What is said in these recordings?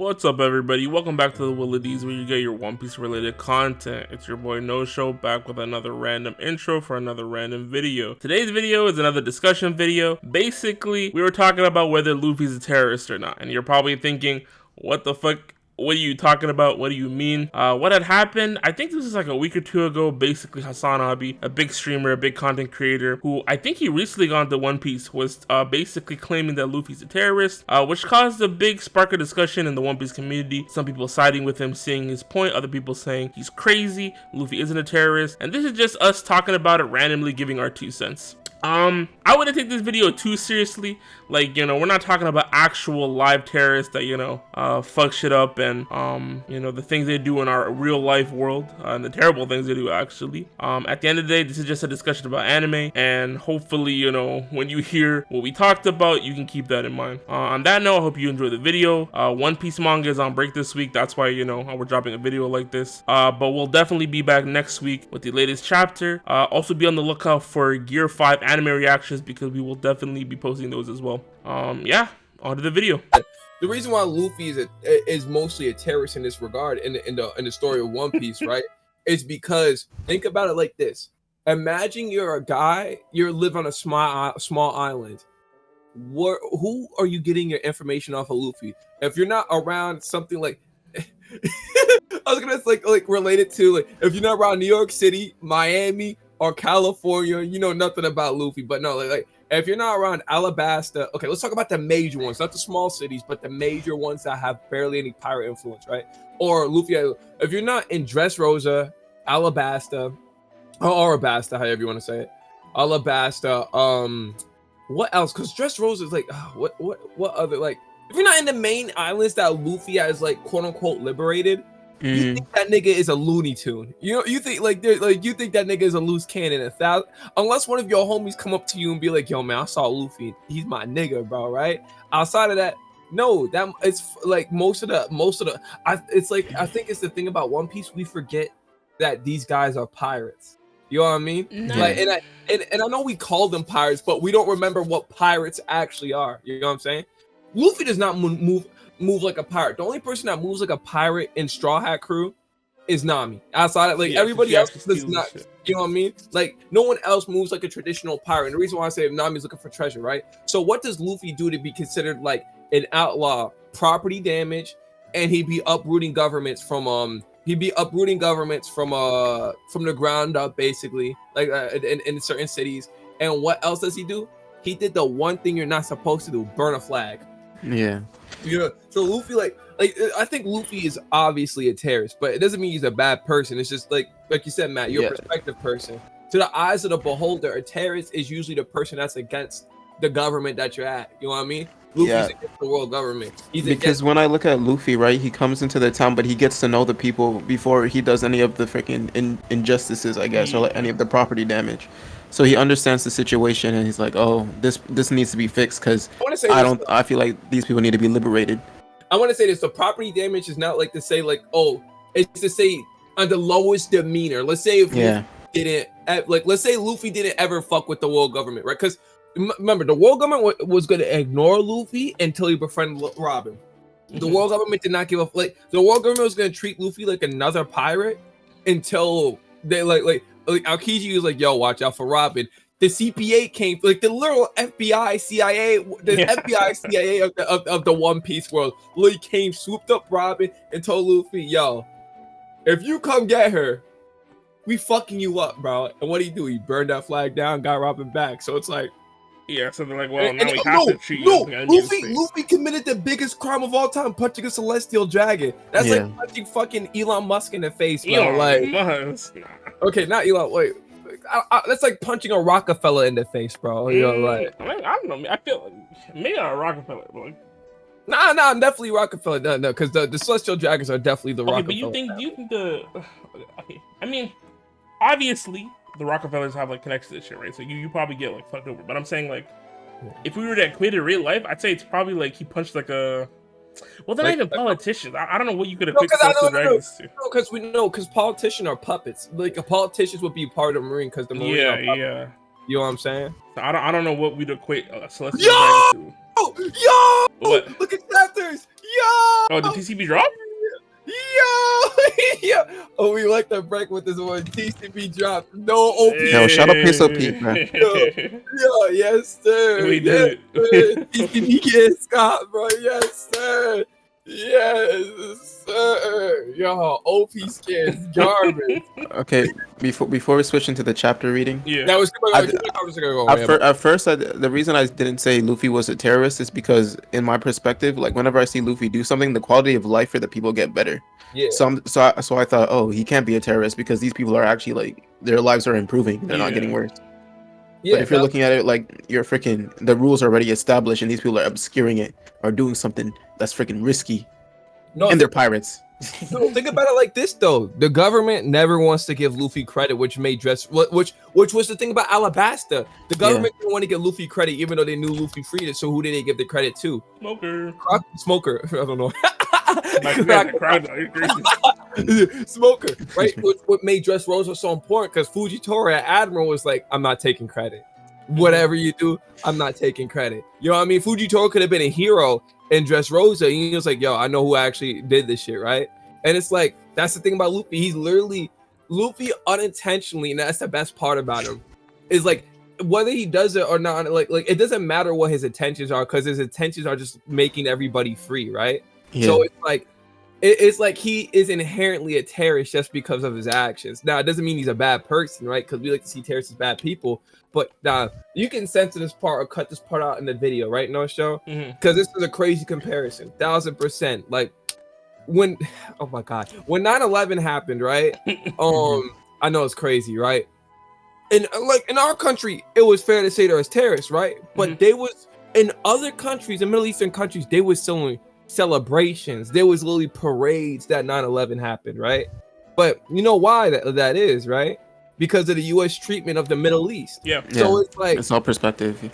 What's up, everybody? Welcome back to the Willities, where you get your One Piece related content. It's your boy No Show, back with another random intro for another random video. Today's video is another discussion video. Basically, we were talking about whether Luffy's a terrorist or not, and you're probably thinking, what the fuck? What are you talking about? What do you mean? What had happened? I think this was like a week or two ago. Basically, hasanabi, a big streamer, a big content creator, who I think he recently got into One Piece, was basically claiming that Luffy's a terrorist, which caused a big spark of discussion in the One Piece community. Some people siding with him, seeing his point, other people saying he's crazy, Luffy isn't a terrorist, and this is just us talking about it randomly, giving our 2 cents. I wouldn't take this video too seriously. Like, you know, we're not talking about actual live terrorists that, you know, fuck shit up and, you know, the things they do in our real life world, and the terrible things they do, actually. At the end of the day, this is just a discussion about anime, and hopefully, you know, when you hear what we talked about, you can keep that in mind. On that note, I hope you enjoyed the video. One Piece manga is on break this week. That's why, you know, we're dropping a video like this. But we'll definitely be back next week with the latest chapter. Also be on the lookout for Gear 5 anime reactions, because we will definitely be posting those as well. Yeah, on to the video. The reason why Luffy is mostly a terrorist in this regard in the story of One Piece, right, is because think about it like this. Imagine you're a guy, you live on a small island. Who are you getting your information off of, Luffy? If you're not around something like I was gonna like related to, like, if you're not around New York City, Miami, or California, you know nothing about Luffy. But no, like if you're not around Alabasta, okay, let's talk about the major ones, not the small cities, but the major ones that have barely any pirate influence, right? Or Luffy, if you're not in Dressrosa, Alabasta, or Arabasta, however you want to say it, Alabasta, what else? Because Dressrosa is like, what other, like, if you're not in the main islands that Luffy has, like, quote unquote liberated, you think that nigga is a Looney Tune. You know, you think you think that nigga is a loose cannon. Unless one of your homies come up to you and be like, yo man, I saw Luffy, he's my nigga, bro, right? Outside of that, no, that it's like most of the I think it's the thing about One Piece, we forget that these guys are pirates. You know what I mean? No. Like, and I know we call them pirates, but we don't remember what pirates actually are. You know what I'm saying? Luffy does not move like a pirate. The only person that moves like a pirate in Straw Hat Crew is Nami. Outside of, like, everybody else does not. You know what I mean? Like, no one else moves like a traditional pirate. And the reason why I say Nami's looking for treasure, right? So what does Luffy do to be considered like an outlaw? Property damage, and he'd be uprooting governments from the ground up, basically, like in certain cities. And what else does he do? He did the one thing you're not supposed to do: burn a flag. Yeah. Yeah. So Luffy, like I think Luffy is obviously a terrorist, but it doesn't mean he's a bad person. It's just like you said, Matt, you're a perspective person. To the eyes of the beholder, a terrorist is usually the person that's against the government that you're at. You know what I mean? Luffy's against the world government. Because when I look at Luffy, right, he comes into the town, but he gets to know the people before he does any of the freaking injustices, I guess, or like any of the property damage. So he understands the situation, and he's like, "Oh, this needs to be fixed because I feel like these people need to be liberated." I want to say this: the property damage is not like to say like, oh, it's to say on the lowest demeanor. Let's say if let's say Luffy didn't ever fuck with the world government, right? Because remember, the world government was going to ignore Luffy until he befriended Robin. The world government did not give a like. The world government was going to treat Luffy like another pirate until they like Aokiji was like, yo, watch out for Robin. The CPA came, like the little FBI, CIA, FBI, CIA of the One Piece world, literally came, swooped up Robin, and told Luffy, yo, if you come get her, we fucking you up, bro. And what do? He burned that flag down, got Robin back. So it's like, yeah, so they're like, well, now we have to treat you. Luffy committed the biggest crime of all time, punching a celestial dragon. That's like punching fucking Elon Musk in the face, bro. Okay, not Elon. Wait, that's like punching a Rockefeller in the face, bro. You know, like, I don't know. I feel like maybe not a Rockefeller, but like, nah, I'm definitely Rockefeller. No, because the celestial dragons are definitely the Rockefeller. But do you think okay? I mean, obviously, the Rockefellers have like connections to this shit, right? So you probably get like fucked over. But I'm saying, like, if we were to equate it in real life, I'd say it's probably like he punched like a. Well, they're not even politicians. I don't know what you could equate celestial dragons to. No, because politicians are puppets. Like, politicians would be part of the Marine because the Marine are puppets. Yeah. You know what I'm saying? So I don't know what we'd equate celestial dragons to. Yo! What? Look at chapters! Yo! Oh, the TCB drop? Yo! Yo! Oh, we like to break with this one. TCB drop. No OP. Yo, shout out Peso Pete, man. Yo, yes, sir. We Yes, did sir. it. TCB get Scott, bro. Yes, sir. Yes, sir. Yo, OP skins garbage. Okay, before we switch into the chapter reading, Yeah. That was at first, the reason I didn't say Luffy was a terrorist is because, in my perspective, like whenever I see Luffy do something, the quality of life for the people get better. Yeah. So I thought, oh, he can't be a terrorist because these people are actually like their lives are improving, they're not getting worse. Yeah, But if you're looking at it like you're freaking, the rules are already established and these people are obscuring it or doing something that's freaking risky, and they're pirates. No, think about it like this though. The government never wants to give Luffy credit, which was the thing about Alabasta. The government didn't want to give Luffy credit, even though they knew Luffy freed it. So who did they give the credit to? Smoker. I don't know. Smoker, right? What made Dressrosa so important? Because Fujitora Admiral was like, I'm not taking credit. Whatever you do, I'm not taking credit. You know what I mean? Fujitora could have been a hero in Dressrosa. He was like, yo, I know who actually did this shit, right? And it's like, that's the thing about Luffy. He's literally Luffy unintentionally, and that's the best part about him, is like whether he does it or not, like it doesn't matter what his intentions are, because his intentions are just making everybody free, right? Yeah. So it's like he is inherently a terrorist just because of his actions. Now, it doesn't mean he's a bad person, right? Because we like to see terrorists as bad people. But you can censor this part or cut this part out in the video, right? No show, because this is a crazy comparison, 1000%. Like when, oh my god, when 9/11 happened, right? I know it's crazy, right? And like in our country, it was fair to say there was terrorists, right? But they was in other countries, in Middle Eastern countries, they was selling celebrations. There was literally parades that 9/11 happened, right? But you know why that is, right? Because of the U.S. treatment of the Middle East. Yeah. So it's like, it's all perspective.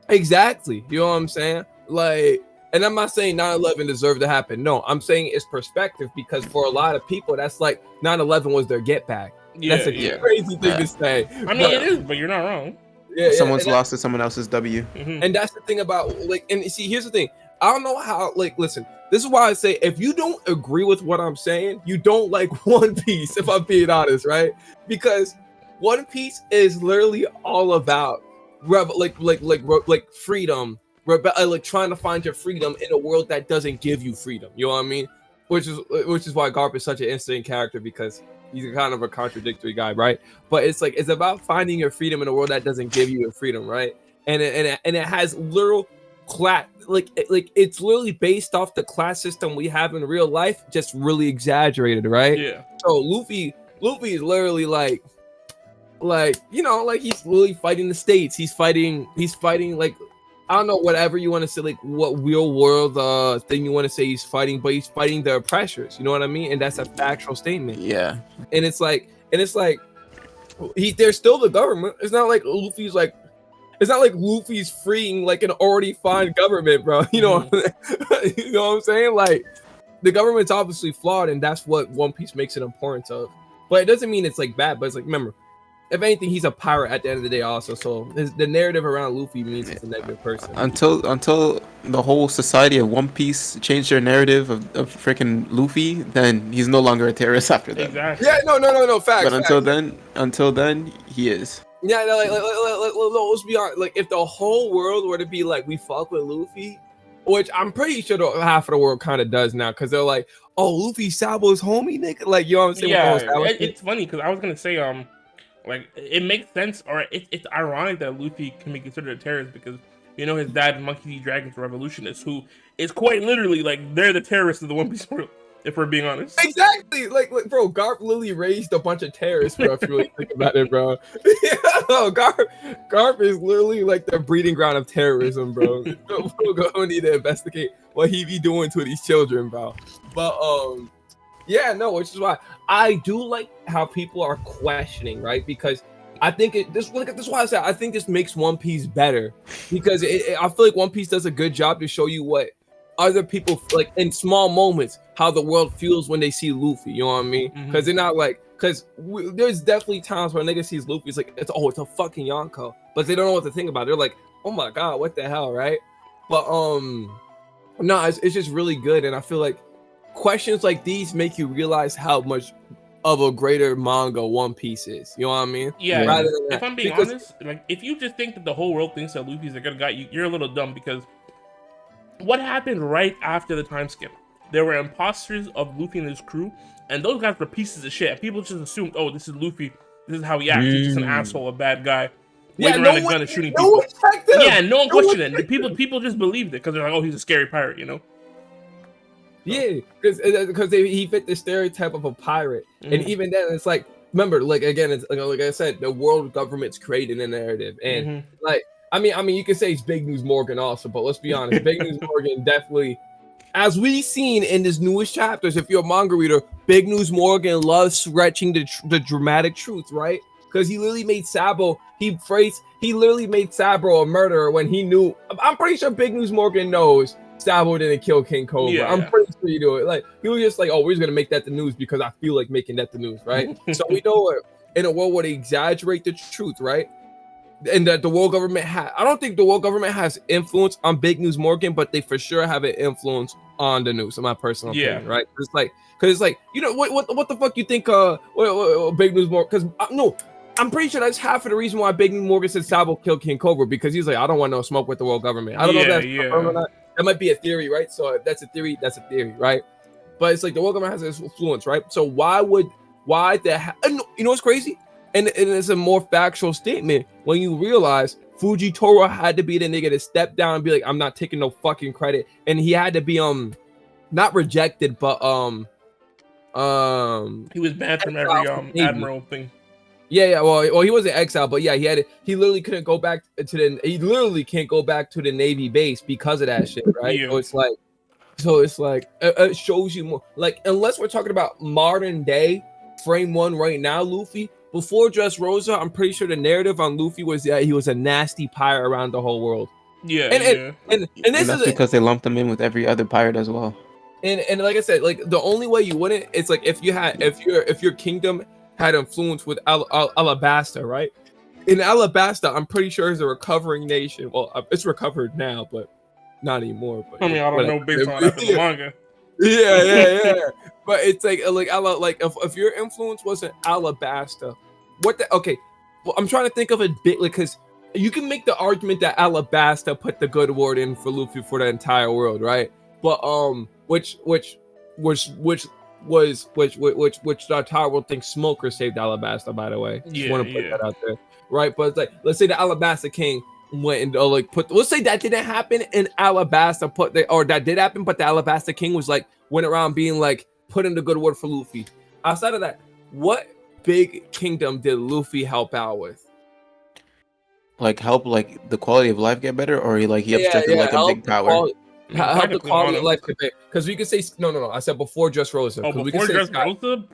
Exactly. You know what I'm saying? Like, and I'm not saying 9/11 deserved to happen. No, I'm saying it's perspective, because for a lot of people, that's like 9/11 was their get back. Yeah, That's a crazy thing to say. I mean, it is, but you're not wrong. Yeah, Someone's lost to someone else's W. And that's the thing about, like, and see, here's the thing. I don't know how, like, listen, this is why I say, if you don't agree with what I'm saying, you don't like One Piece, if I'm being honest, right? Because One Piece is literally all about freedom, like trying to find your freedom in a world that doesn't give you freedom. You know what I mean? Which is why Garp is such an interesting character, because he's kind of a contradictory guy, right? But it's like, it's about finding your freedom in a world that doesn't give you your freedom, right? And it has literal class, like it's literally based off the class system we have in real life, just really exaggerated, right? Yeah. So Luffy is literally like you know, like he's literally fighting the states. He's fighting like, I don't know, whatever you want to say, like what real world thing you want to say he's fighting, but he's fighting the oppressors. You know what I mean? And that's a factual statement. Yeah. And it's like they're still the government. It's not like Luffy's like, it's not like Luffy's freeing like an already fine government, bro. You know, you know what I'm saying? Like, the government's obviously flawed, and that's what One Piece makes it important of. But it doesn't mean it's like bad. But it's like, remember, if anything, he's a pirate at the end of the day also. So the narrative around Luffy means he's a negative person. Until the whole society of One Piece changed their narrative of freaking Luffy, then he's no longer a terrorist after that. Exactly. Yeah, no, facts. But until then, he is. Yeah, no, like, let's be honest. Like, if the whole world were to be like, we fuck with Luffy, which I'm pretty sure half of the world kind of does now, because they're like, oh, Luffy Sabo's homie, nigga. Like, you know what I'm saying? Yeah, it's funny, because I was gonna say, like, it makes sense, or it's ironic that Luffy can be considered a terrorist, because you know his dad, Monkey D. Dragon's revolutionist, who is quite literally like they're the terrorists of the One Piece world, if we're being honest. Exactly, like bro, Garp literally raised a bunch of terrorists, bro. If you really think about it, bro. No, Garp is literally like the breeding ground of terrorism, bro. We're gonna need to investigate what he be doing to these children, bro. But yeah, no, which is why I do like how people are questioning, right? Because I think this is why I said I think this makes One Piece better, because I feel like One Piece does a good job to show you what other people like in small moments, how the world feels when they see Luffy. You know what I mean? Because they're not like, there's definitely times where a nigga sees Luffy, it's like, it's a fucking Yonko, but they don't know what to think about it. They're like, oh my god, what the hell, right? But No, it's just really good, and I feel like questions like these make you realize how much of a greater manga One Piece is. You know what I mean? Yeah, Yeah. Rather than if that, I'm being because honest, like if you just think that the whole world thinks that Luffy's a good guy, you're a little dumb because what happened right after the time skip? There were imposters of Luffy and his crew, and those guys were pieces of shit. And people just assumed, oh, this is Luffy. This is how he acts. He's just an asshole, a bad guy, waving around a gun and shooting no people. one checked him. Yeah, no one No one questioned it. checked him. People just believed it because they're like, oh, he's a scary pirate, you know? Yeah, because he fit the stereotype of a pirate, and Mhm. even then, it's like, remember, like again, it's like I said, the world government's creating a narrative, and Mhm. like, I mean, you can say it's Big News Morgan also, but let's be honest, Big News Morgan definitely, as we've seen in this newest chapters, if you're a manga reader, Big News Morgan loves stretching the dramatic truth, right? Because he literally made Sabo, he literally made Sabo a murderer when he knew. I'm pretty sure Big News Morgan knows Sabo didn't kill King Cobra. Yeah, I'm yeah. pretty sure you do it. Like he was just like, oh, we're just gonna make that the news because I feel like making that the news, right? So we know in a world where they exaggerate the truth, right? And that the world government I don't think the world government has influence on Big News Morgan, but they for sure have an influence on the news, in my personal opinion, right? Because it's like, you know, what the fuck you think what Big News Morgan, because no, I'm pretty sure that's half of the reason why Big News Morgan said Sabo killed King Cobra, because he's like, I don't want no smoke with the world government. I don't know if that's confirmed or not. That might be a theory, right? So if that's a theory, right? But it's like the world government has influence, right? So you know what's crazy? And it's a more factual statement when you realize Fujitoro had to be the nigga to step down and be like, I'm not taking no fucking credit. And he had to be not rejected, but he was banned from every admiral thing. Yeah. Well, he wasn't exiled, but yeah, he literally couldn't go back he literally can't go back to the Navy base because of that shit, right? Yeah. So it's like it shows you more, like, unless we're talking about modern day frame one right now, Luffy. Before Dressrosa, I'm pretty sure the narrative on Luffy was that he was a nasty pirate around the whole world. Yeah, and that's because they lumped him in with every other pirate as well. And like I said, like the only way you wouldn't, it's like if your kingdom had influence with Alabasta, right? In Alabasta, I'm pretty sure it's a recovering nation. Well, it's recovered now, but not anymore. But I mean, I don't know based on after the manga. Yeah. But it's like if your influence wasn't Alabasta, okay, well, I'm trying to think of a bit, like, because you can make the argument that Alabasta put the good word in for Luffy for the entire world, right? But which the entire world thinks Smoker saved Alabasta, by the way. Just want to put that out there, right? But it's like, let's say the Alabasta king went and let's say that didn't happen in Alabasta, or that did happen, but the Alabasta king was like went around being like put in the good word for Luffy. Outside of that, what big kingdom did Luffy help out with? Like help like the quality of life get better, or he obstructed like a big power. Help the quality of life get better. Because we could say no. I said before Dressrosa. Oh, before Dressrosa?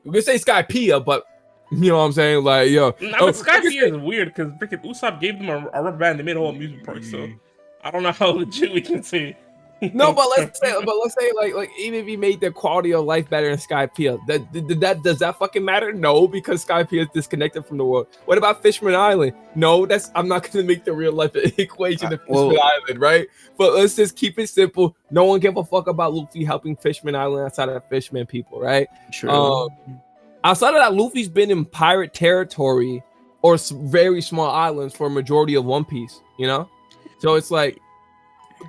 We could say Skypiea, but you know what I'm saying? Like, yo. But Skypiea is weird because freaking Usopp gave them a rubber band. They made a whole amusement park, so I don't know how legit we can say. No, but let's say like even if he made the quality of life better in Skypiea, does that fucking matter? No, because Skypiea is disconnected from the world. What about Fishman Island? No, I'm not gonna make the real life equation of Fishman Island, right? But let's just keep it simple. No one give a fuck about Luffy helping Fishman Island outside of the Fishman people, right? True. Outside of that, Luffy's been in pirate territory or very small islands for a majority of One Piece, you know? So it's like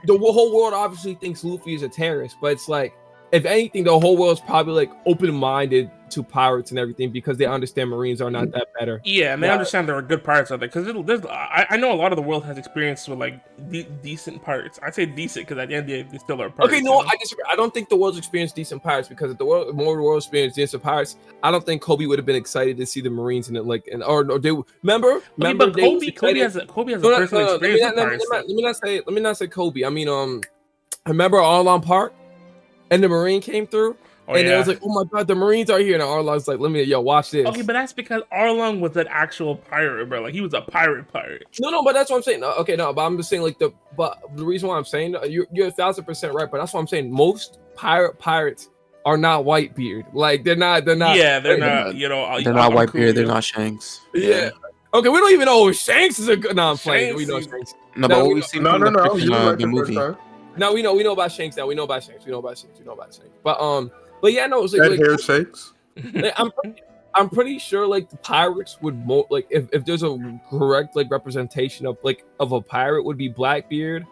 the whole world obviously thinks Luffy is a terrorist, but it's like, if anything, the whole world's probably like open-minded to pirates and everything because they understand Marines are not that better. Yeah, and they understand there are good pirates out there because I know a lot of the world has experience with like decent pirates. I say decent because at the end of the day, they still are pirates. Okay, no, I disagree. I don't think the world's experienced decent pirates because if the world experienced decent pirates, I don't think Kobe would have been excited to see the Marines in it. Like, or they remember. But Kobe has a personal experience with pirates. Let me not say Kobe. I mean, I remember Arlong Park. And the Marine came through, it was like, oh my god, the Marines are here. And Arlong's like, watch this. Okay, but that's because Arlong was an actual pirate, bro. Like, he was a pirate. No, but that's what I'm saying. Okay, no, but I'm just saying, like, the reason why I'm saying, you're 1,000% right, but that's what I'm saying. Most pirates are not Whitebeard. Like, they're not. Yeah, they're not, you know. They're not Whitebeard, they're not Shanks. Yeah. Okay, we don't even know if Shanks is a good. No, I'm playing. We know Shanks. No, but what we see from the movie. Now we know about Shanks. Now we know about Shanks. But yeah, no, it was like, Red hair Shanks. like, I'm pretty sure like the pirates would like if there's a correct like representation of a pirate would be Blackbeard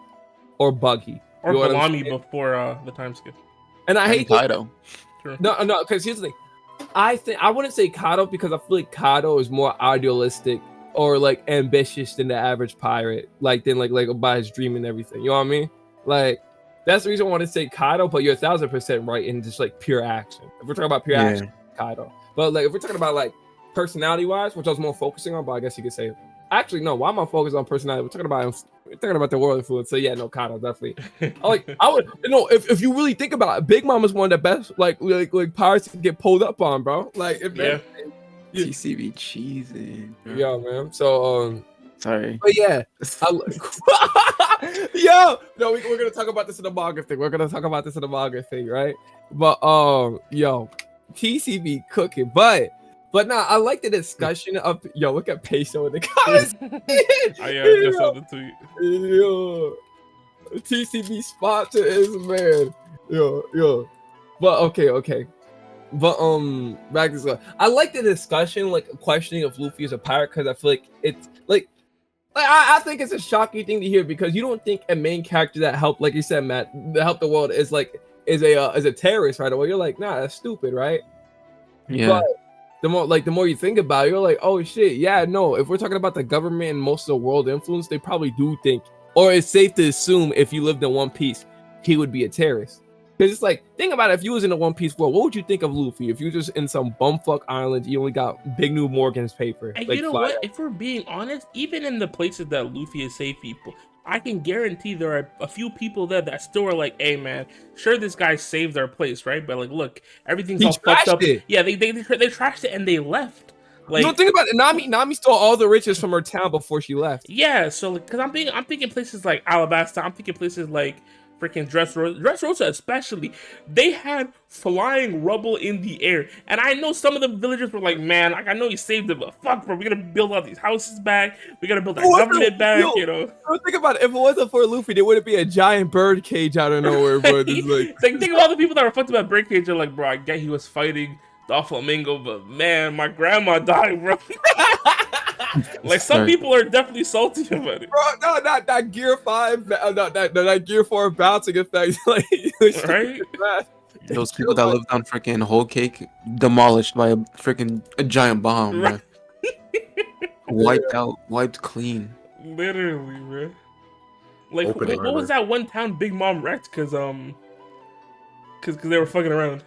or Buggy or you know Bellamy before the time skip. And I hate Kaido. no, because here's the thing. I wouldn't say Kaido because I feel like Kaido is more idealistic or like ambitious than the average pirate, like about his dream and everything. You know what I mean? Like that's the reason I want to say Kaido, but you're 1,000% right in just like pure action. If we're talking about pure action, Kaido. But like if we're talking about like personality wise, which I was more focusing on, but I guess you could say actually no. Why am I focused on personality? We're talking about the world influence. So yeah, no, Kaido definitely. I would if you really think about it, Big Mom is one of the best like pirates to get pulled up on, bro. Like TCB cheesing. Yeah, man. So sorry. But yeah. Yo, no, we're gonna talk about this in the manga thing. Right? But yo, TCB cooking, but nah, I like the discussion of look at Peso in the comments. I just saw the tweet. Yo, TCB spot to his man. Yo. But okay. But back to this. I like the discussion, like questioning if Luffy is a pirate, because I feel like it's like I think it's a shocking thing to hear because you don't think a main character that helped, like you said, Matt, that helped the world is a terrorist right away. You're like, nah, that's stupid, right? Yeah. But the more you think about it, you're like, oh shit, yeah, no. If we're talking about the government and most of the world influence, they probably do think, or it's safe to assume, if you lived in One Piece, he would be a terrorist. Because it's like, think about it, if you was in a One Piece world, what would you think of Luffy? If you were just in some bumfuck island, you only got Big New Morgan's paper. And you know what? If we're being honest, even in the places that Luffy has saved people, I can guarantee there are a few people there that still are like, hey man, sure this guy saved our place, right? But like, look, everything's all fucked up. Yeah, they trashed it and they left. Like, you don't think about it. Nami stole all the riches from her town before she left. Yeah, so like, cause I'm thinking places like Alabasta, I'm thinking places like freaking Dressrosa especially, they had flying rubble in the air. And I know some of the villagers were like, man, like I know he saved it, but fuck, bro, we gotta build all these houses back. We gotta build our government back, you know. Think about it. If it wasn't for Luffy, there wouldn't be a giant bird cage out of nowhere, bro. Like, think of all the people that were fucked about bird cage. They're like, bro, I get he was fighting the Flamingo, but man, my grandma died, bro. Like some people are definitely salty about it. Bro, no, not that Gear 5, that Gear 4 bouncing effect. Like, right? Those people that lived on freaking whole cake demolished by a giant bomb, right? Wiped clean. Literally, man. Like, what was that one town Big Mom wrecked? Cause they were fucking around.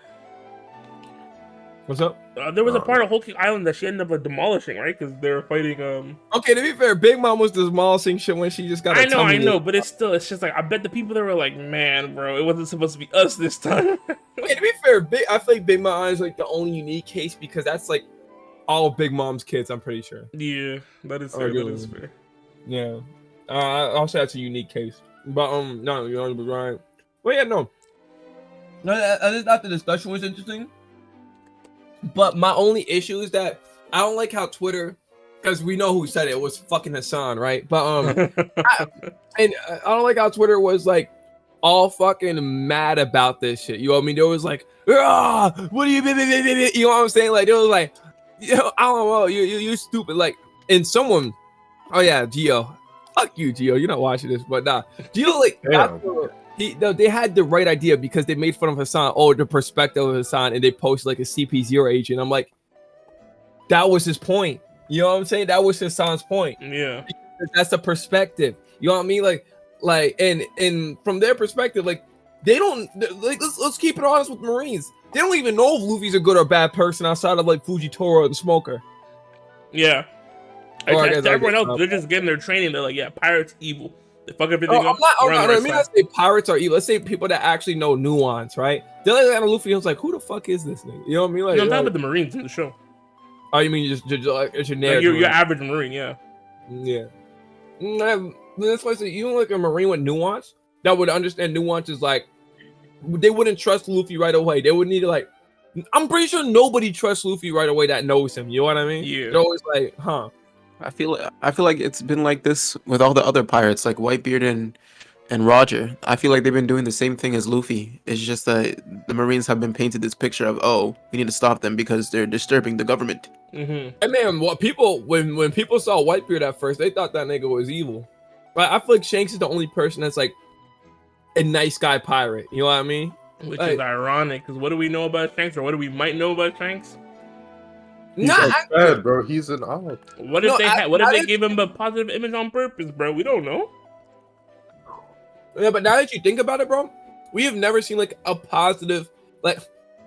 What's up? There was a part of Whole Cake Island that she ended up like demolishing, right? Because they were fighting. Okay, to be fair, Big Mom was demolishing shit when she just got. I know, but it's just like I bet the people that were like, man, bro, it wasn't supposed to be us this time. Okay, to be fair, I feel like Big Mom is like the only unique case because that's like all Big Mom's kids. I'm pretty sure. Yeah, that is fair. That is fair. Yeah, I'll say that's a unique case. But no, you're right. Well, yeah, no. I just thought the discussion was interesting. But my only issue is that I don't like how Twitter, because we know who said it was fucking Hassan, right? But I don't like how Twitter was like all fucking mad about this shit. You know what I mean? There was like, what do you mean? You know what I'm saying? Like there was like, I don't know, you stupid. Like, and someone, oh yeah, Gio, fuck you, Gio. You're not watching this, but nah, Gio like. They had the right idea because they made fun of Hassan, the perspective of Hassan, and they posted like a CP0 agent. I'm like, that was his point. You know what I'm saying? That was Hassan's point. Yeah. Because that's the perspective. You know what I mean? Like, and from their perspective, like, they don't, like, let's keep it honest with Marines. They don't even know if Luffy's a good or bad person outside of like Fujitora or the Smoker. Yeah. Everyone else, they're just getting their training. They're like, yeah, pirates evil. They fuck everything up. I mean, let's say pirates are evil. Let's say people that actually know nuance, right? They're like Luffy. Was like, who the fuck is this nigga? You know what I mean? Like, I'm talking about the Marines in the show. Oh, you mean just like it's your narrative? Like your average Marine, yeah. Yeah. That's why I say you don't like a Marine with nuance that would understand nuance is like they wouldn't trust Luffy right away. They would need to like. I'm pretty sure nobody trusts Luffy right away that knows him. You know what I mean? Yeah. They're always like, huh. I feel like it's been like this with all the other pirates, like Whitebeard and And Roger. I feel like they've been doing the same thing as Luffy. It's just that the Marines have been painted this picture of, oh, we need to stop them because they're disturbing the government. Mm-hmm. And man, what people when people saw Whitebeard at first, they thought that nigga was evil. But I feel like Shanks is the only person that's like a nice guy pirate. You know what I mean? Which Like, is ironic, because what do we know about Shanks, or what do we might know about Shanks? He's nah, like bad, bro. He's an owl. What if No, what if I they didn't- gave him a positive image on purpose, bro? We don't know. yeah, but now that you think about it, bro, we have never seen like a positive, like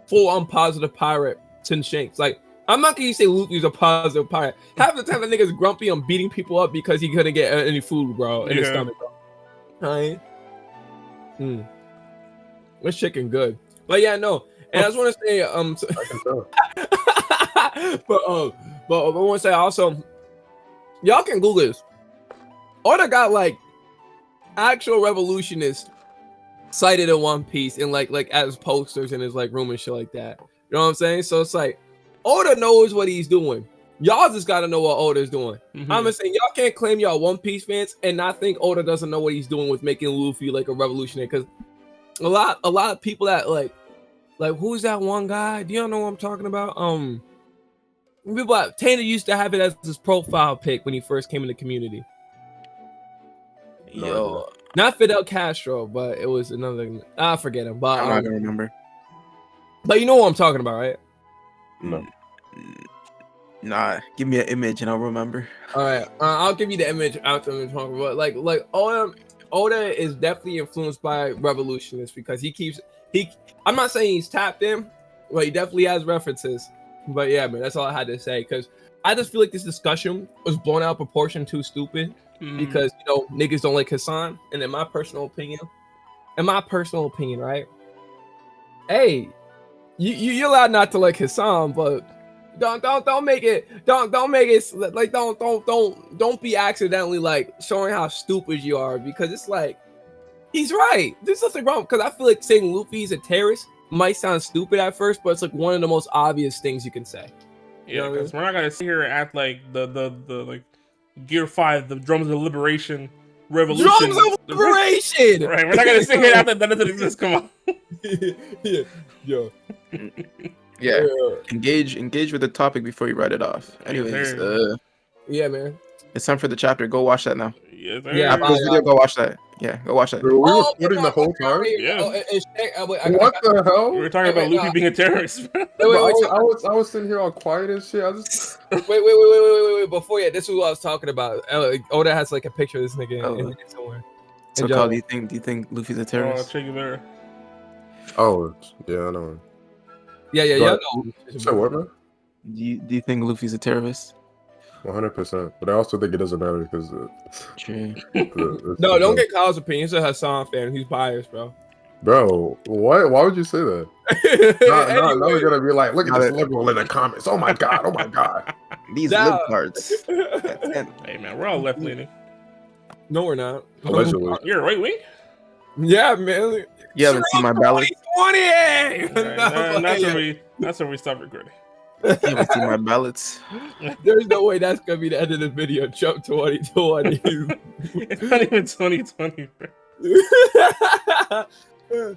full-on positive pirate since Shanks. Like, I'm not gonna say Luffy's a positive pirate. Half the time, that nigga's grumpy on beating people up because he couldn't get any food, bro, in his Yeah. stomach, bro. Right? This chicken good, but yeah, no. And I just want to say, I can tell. but I want to say also, y'all can Google this. Oda got like actual revolutionists cited in One Piece and like as posters in his like room and shit like that. You know what I'm saying? So it's like Oda knows what he's doing. Y'all just gotta know what Oda's doing. Mhm. I'm just saying y'all can't claim y'all One Piece fans and not think Oda doesn't know what he's doing with making Luffy like a revolutionary. Because a lot of people that like who's that one guy? Do you know what I'm talking about? People like Tanner used to have it as his profile pic when he first came in the community. Yo, Not Fidel Castro, but it was another. I forget him, but I'm not gonna remember. but you know what I'm talking about, right? No. Nah, give me an image and I'll remember. All right, I'll give you the image after I'm talking about. Like Oda is definitely influenced by revolutionists because he. I'm not saying he's tapped in, but he definitely has references. But yeah, man, that's all I had to say because I just feel like this discussion was blown out of proportion, too stupid. Mhm. Because you know niggas don't like Hassan, and in my personal opinion, right? Hey, you're allowed not to like Hassan, but don't make it like don't be accidentally like showing how stupid you are because it's like he's right. There's nothing wrong because I feel like saying Luffy's a terrorist might sound stupid at first, but it's like one of the most obvious things you can say. Yeah, know what I because we're not gonna sit here and act like the like Gear 5, the Drums of Liberation Revolution. Drums of Liberation. Right, we're not gonna sit here and act like that doesn't exist. Come on. yeah, yo. Yeah. Engage with the topic before you write it off. Anyways, sir. Yeah, man. it's time for the chapter. Go watch that now. Yes, sir. Yeah, After this video, go watch that. Yeah, go watch that. Bro, we Oh, recording the whole time? Yeah. What the hell? We were talking about Luffy being a terrorist. Bro, I was sitting here all quiet and shit. I just Wait. Before this is what I was talking about. Oda has like a picture of this nigga in somewhere. So, Enjoy. Carl, do you think Luffy's a Oh, terrorist? check it there. yeah, I know. Yeah. But- No. So what, man? Do you think Luffy's a terrorist? 100%. But I also think it doesn't matter because True. No, don't get Kyle's opinion. He's a Hassan fan. He's biased, bro. Bro, what? Why would you say that? Now we're Anyway, gonna be like, look at Now this that- liberal in the comments. Oh my god, oh my god. These Nah. lip cards. Hey man, we're all left leaning. no, we're not. Allegedly. You're a right wing. Yeah, man. You haven't seen my ballot. 2020. That's where we stop recording. You haven't seen my ballots. There's no way that's gonna be the end of the video. Trump 2020. It's not even 2020. Bro.